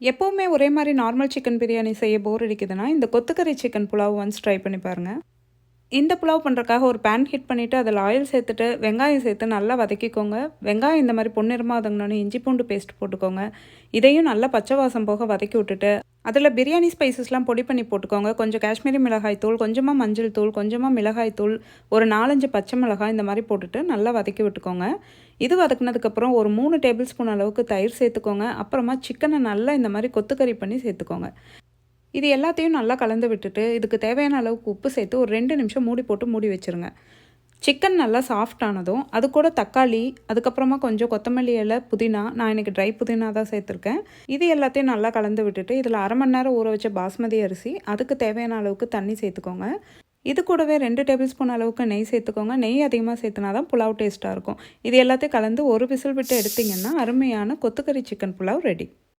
எப்போவுமே ஒரே மாரி நார்மல் சிக்கன் பிரியாணி செய்ய போர் அடிக்குதுன்னா, இந்த கொத்துக்கறி சிக்கன் புலாவ் ஒன்ஸ் ட்ரை பண்ணி பாருங்க. இந்த புலாவ் பண்ணுறக்காக ஒரு பேன் ஹீட் பண்ணிவிட்டு அதில் ஆயில் சேர்த்துட்டு வெங்காயம் சேர்த்து நல்லா வதக்கிக்கோங்க. வெங்காயம் இந்த மாதிரி பொன்னிறமாக வதங்கினோன்னே இஞ்சி பூண்டு பேஸ்ட் போட்டுக்கோங்க. இதையும் நல்லா பச்சை வாசம் போக வதக்கி விட்டுட்டு அதில் பிரியாணி ஸ்பைசஸ்லாம் பொடி பண்ணி போட்டுக்கோங்க. கொஞ்சம் காஷ்மீரி மிளகாய் தூள், கொஞ்சமாக மஞ்சள் தூள், கொஞ்சமாக மிளகாய் தூள், ஒரு 4-5 பச்சை மிளகாய் இந்த மாதிரி போட்டுட்டு நல்லா வதக்கி விட்டுக்கோங்க. இது வதக்குனதுக்கப்புறம் ஒரு 3 டேபிள் ஸ்பூன் அளவுக்கு தயிர் சேர்த்துக்கோங்க. அப்புறமா சிக்கனை நல்லா இந்த மாதிரி கொத்துக்கறி பண்ணி சேர்த்துக்கோங்க. இது எல்லாத்தையும் நல்லா கலந்து விட்டுட்டு இதுக்கு தேவையான அளவுக்கு உப்பு சேர்த்து ஒரு 2 நிமிஷம் மூடி போட்டு மூடி வச்சுருங்க. சிக்கன் நல்லா சாஃப்ட் ஆனதும் அது கூட தக்காளி, அதுக்கப்புறமா கொஞ்சம் கொத்தமல்லி இலை, புதினா, நான் இன்றைக்கி ட்ரை புதினா தான் சேர்த்துருக்கேன். இது எல்லாத்தையும் நல்லா கலந்து விட்டுட்டு இதில் அரை மணி நேரம் ஊற வச்ச பாஸ்மதி அரிசி, அதுக்கு தேவையான அளவுக்கு தண்ணி சேர்த்துக்கோங்க. இது கூடவே 2 டேபிள் ஸ்பூன் அளவுக்கு நெய் சேர்த்துக்கோங்க. நெய் அதிகமாக சேர்த்துனா தான் புலாவ் டேஸ்ட்டாக இருக்கும். இது எல்லாத்தையும் கலந்து ஒரு விசில் விட்டு எடுத்திங்கன்னா அருமையான கொத்துக்கறி சிக்கன் புலாவ் ரெடி.